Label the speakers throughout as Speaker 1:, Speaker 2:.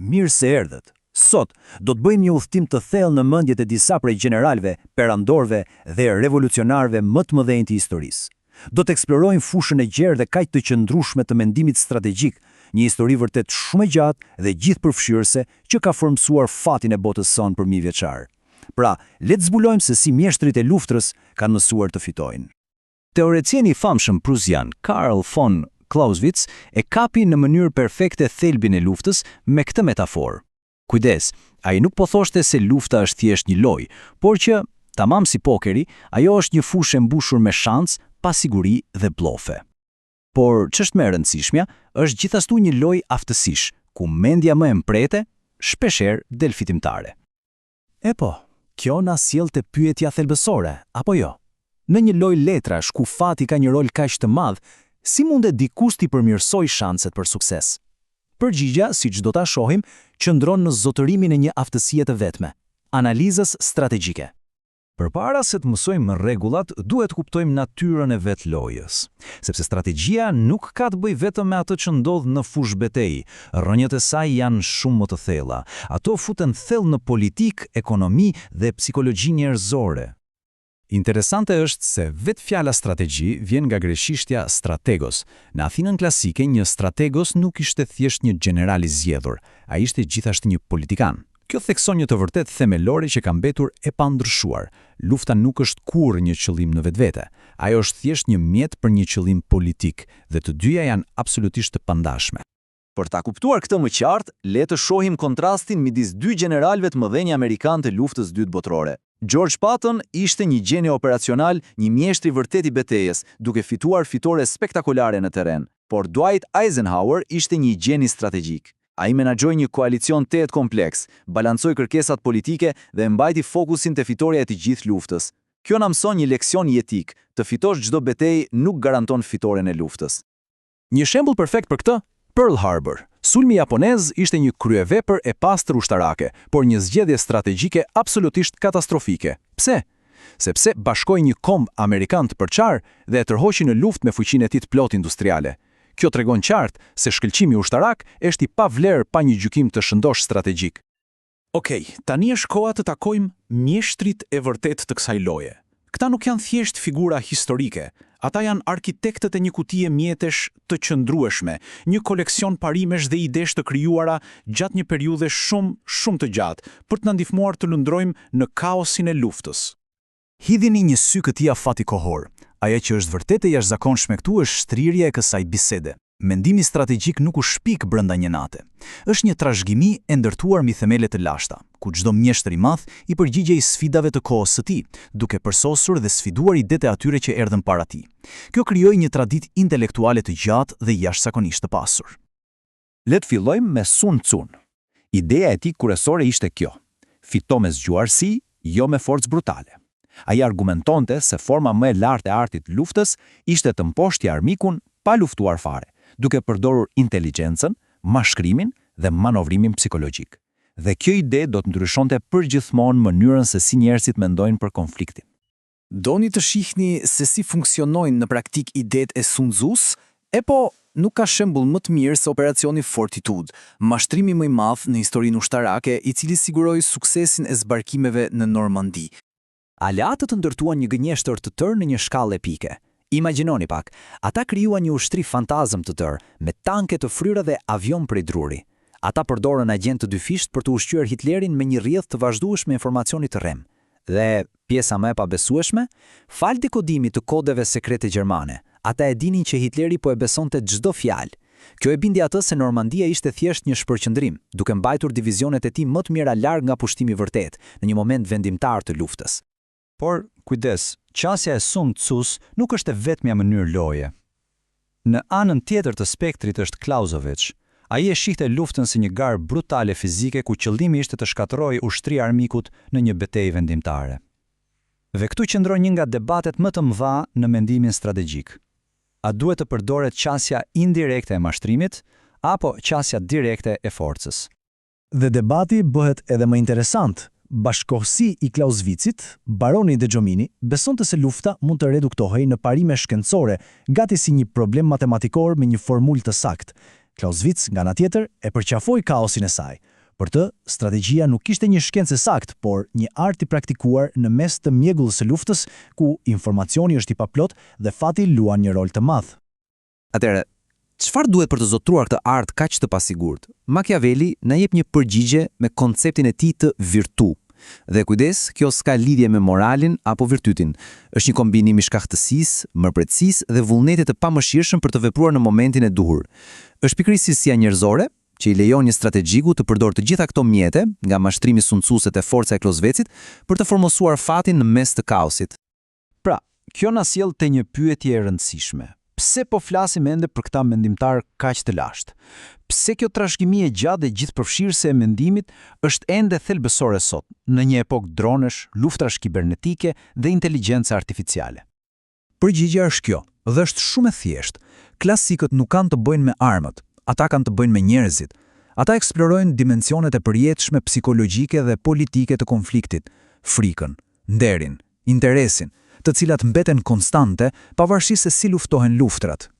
Speaker 1: Mirë se erdhët. Sot do të bëjmë një udhtim të thellë në mendjet e disa prej gjeneralëve, perandorëve dhe revolucionarëve më të mëdhenj të historisë. Do të eksplorojmë fushën e gjerë dhe kaq të qëndrueshme të mendimit strategjik, një histori vërtet shumë e gjatë dhe gjithëpërfshirëse që ka formsuar fatin e botës sonë për mijëvjeçar. Pra, le të zbulojmë se si mjeshtrit e luftrës kanë mësuar të fitojnë. Teoreticieni i famshëm prusian Karl von Clausewitz e kapi në mënyrë perfekte thelbin e luftës me këtë metaforë. Kujdes, ai nuk po thoshte se lufta është thjesht një lojë, por që, tamam si pokeri, ajo është një fushë e mbushur me shans, pasiguri dhe blofe. Por ç'është më e rëndësishmja, është gjithashtu një lojë aftësish, ku mendja më e mprete shpeshherë del fitimtare. E po, kjo na sjell te pyetja thelbësore, apo jo? Në një lojë letrash ku fati ka një rol kaq të madh, si mundet dikush t'i përmirësoj shanset për sukses? Përgjigja, siç do ta shohim, qëndron në zotërimin e një aftësie të vetme, analizës strategjike. Përpara se të mësojmë rregullat, duhet të kuptojmë natyrën e vet lojës, sepse strategjia nuk ka të bëjë vetëm me atë që ndodh në fushë betejë. Rrënjët e saj janë shumë më të thella. Ato futen thellë në politikë, ekonomi dhe psikologji njerëzore. Interesante është se vetë fjala strategji vjen nga greqishtja strategos. Në Athinën klasike, një strategos nuk ishte thjesht një general i zgjedhur, ai ishte gjithashtu një politikan. Kjo thekson një të vërtet themelore që ka mbetur e pandryshuar. Lufta nuk është kurrë një qëllim në vetvete. Ajo është thjesht një mjet për një qëllim politik, dhe të dyja janë absolutisht të pandashme. Për ta kuptuar këtë më qartë, le të shohim kontrastin midis dy generalëve të mëdhenj amerikanë të luftës dytë botërore. George Patton ishte një gjeni operacional, një mjeshtri vërtet i betejës, duke fituar fitore spektakolare në terren, por Dwight Eisenhower ishte një gjeni strategjik. Ai menaxhoi një koalicion të kompleks, balancoi kërkesat politike dhe mbajti fokusin te fitoria e të gjithë luftës. Kjo na mëson një leksion jetik: të fitosh çdo betejë nuk garanton fitoren e luftës. Një shembull perfekt për këtë, Pearl Harbor. Sulmi japonez ishte një kryevepër e pastër ushtarake, por një zgjedhje strategjike absolutisht katastrofike. Pse? Sepse bashkoi një komb amerikan të përçar dhe e tërhoqi në luftë me fuqinë e tij të plot industriale. Kjo tregon qartë se shkëlqimi ushtarak është i pavlerë pa një gjykim të shëndosh strategjik. Okej, tani është koha të takojmë mjeshtrit e vërtet të kësaj loje. Këta nuk janë thjesht figura historike, ata janë arkitektët e një kutie mjetesh të qëndrueshme, një koleksion parimesh dhe idesh të krijuara gjatë një periudhe shumë të gjatë, për të na ndihmuar të lundrojmë në kaosin e luftës. Hidhini një sy këtij afati kohor. Ajo që është vërtet e jashtëzakonshme këtu është shtrirja e kësaj bisede. Mendimi strategjik nuk u shpik brenda një nate. Është një trashëgimi e ndërtuar mbi themele të lashta, ku çdo mjeshtër i madh i përgjigjej sfidave të kohës së tij, duke përsosur dhe sfiduar idetë e atyre që erdhën para tij. Kjo krijoi një traditë intelektuale të gjatë dhe jashtëzakonisht të pasur. Le të fillojmë me Sun Tzu. Ideja e tij kryesore ishte kjo: fito me zgjuarsi, jo me forcë brutale. Ai argumentonte se forma më e lartë e artit të luftës ishte të mposhtje armikun pa luftuar fare, duke përdorur inteligjencën, mashkrimin dhe manovrimin psikologjik. Dhe kjo ide do të ndryshonte përgjithmonë mënyrën se si njerëzit mendojnë për konfliktin. Doni të shihni se si funksionojnë në praktik idetë e Sun Tzus? E po, nuk ka shembull më të mirë se operacioni Fortitude, mashtrimi më i madh në historinë ushtarake, i cili siguroi suksesin e zbarkimeve në Normandi. Aleatët ndërtuan një gënjeshtër të tërë në një shkallë epike. Imagjinoni pak, ata krijuan një ushtri fantazëm të tërë, me tanke të fryra dhe avion prej druri. Ata përdorën agent të dyfisht për të ushqyer Hitlerin me një rrjedhë të vazhdueshme informacioni të rrem. Dhe pjesa më e pabesueshme, fal dekodimit të kodeve sekrete gjermane, ata e dinin që Hitleri po e besonte çdo fjalë. Kjo e bindi atë se Normandia ishte thjesht një shpërqendrim, duke mbajtur divizionet e tij më të mira larg nga pushtimi vërtet, në një moment vendimtar të luftës. Por, kujdes, qasja e Sun Tzus nuk është e vetmja mënyrë loje. Në anën tjetër të spektrit është Clausewitz. Ai e shihte luftën si një garë brutale fizike ku qëllimi ishte të shkatërrojë ushtria e armikut në një betejë vendimtare. Dhe këtu qëndron një nga debatet më të mëdha në mendimin strategjik. A duhet të përdoret qasja indirekte e mashtrimit apo qasja direkte e forcës? Dhe debati bëhet edhe më interesant. Bashkohësi i Clausewitzit, baroni de Jomini, besonte se lufta mund të reduktohej në parime shkencore, gati si një problem matematikor me një formulë të saktë. Clausewitz, nga ana tjetër, e përqafoi kaosin e saj.
Speaker 2: Për të, strategjia nuk ishte një shkencë sakt, por një art i praktikuar në mes të mjegullës së luftës, ku informacioni është i paplot dhe fati luan një rol të madh.
Speaker 1: Atëherë, çfarë duhet për të zotruar këtë art kaq të pasigurt? Machiavelli na jep një përgjigje me konceptin e tij të virtu. Dhe kujdes, kjo s'ka lidhje me moralin apo virtytin. Është një kombinim i shkaktësisë, mërpretësisë dhe vullnetit të pamëshirshëm për të vepruar në momentin e duhur. Është pikërisësia njerëzore që i lejon një strategjiku të përdorë të gjitha këto mjete, nga mashtrimi suncuese te forca e Clausewitsit, për të formosuar fatin në mes të kaosit.
Speaker 2: Pra, kjo na sjell te një pyetje e rëndësishme. Pse po flasim ende për këta mendimtar kaq të lashtë? Pse kjo trashëgimi e gjatë dhe gjithëpërfshirëse e mendimit është ende thelbësore sot, në një epokë dronesh, luftrash kibernetike dhe inteligjencë artificiale?
Speaker 3: Përgjigjja është kjo, dhe është shumë e thjeshtë. Klasikët nuk kanë të bëjnë me armët, ata kanë të bëjnë me njerëzit. Ata eksplorojnë dimensionet e përjetshme psikologjike dhe politike të konfliktit, frikën, nderin, interesin, të cilat mbeten konstante pavarësisht se si luftohen luftrat.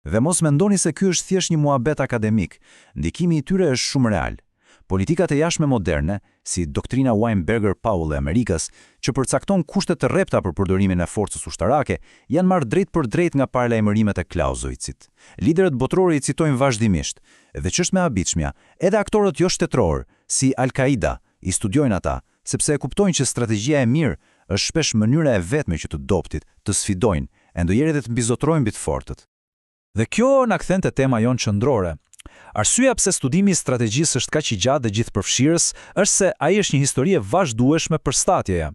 Speaker 2: Dhe mos mendoni se ky është thjesht një muhabet akademik, ndikimi i tyre është shumë real. Politikat e jashtme moderne, si doktrina Weinberger-Powell e Amerikës, që përcakton kushte të rrepta për përdorimin e forcës ushtarake, janë marrë drejt për drejt nga paralajmërimet e Clausewitzit. Liderët botërorë i citojnë vazhdimisht, dhe ç'është më e habitshmja, edhe aktorët jo shtetëror, si Al-Qaida, i studiojnë ata, sepse e kuptojnë që strategjia e mirë është shpesh mënyra e vetme që të doptit, të sfidojnë, e ndonjëherë të mbizotrojnë mbi të fortët. Dhe kjo na kthen te tema jonë qendrore. Arsyeja pse studimi i strategjisë është kaq i gjatë dhe gjithëpërfshirës është se ai është një histori e vazhdueshme për statjeja.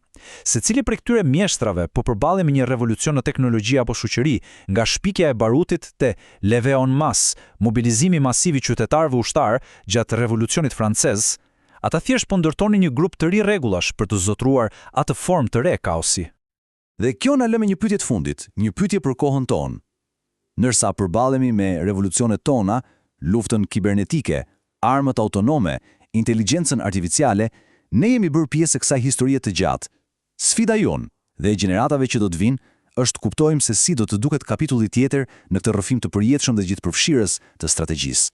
Speaker 2: Secili prej këtyre mjeshtrave po përballet me një revolucion në teknologji apo shoqëri, nga shpikja e barutit te levée en masse, mobilizimi masiv i qytetarëve ushtar gjatë revolucionit francez. Ata thjesht po ndërtonin një grup të ri rregullash për të zotruar atë formë të re kaosi.
Speaker 3: Dhe kjo na lë me një pyetje të fundit, një pyetje për kohën tonë. Ndërsa përballemi me revolucionet tona, luftën kibernetike, armët autonome, inteligjencën artificiale, ne jemi bërë pjesë e kësaj historie të gjatë. Sfida jonë dhe e gjeneratave që do të vinë është kuptojmë se si do të duket kapitulli tjetër në këtë rrëfim të përjetshëm dhe gjithëpërfshirës të strategjisë.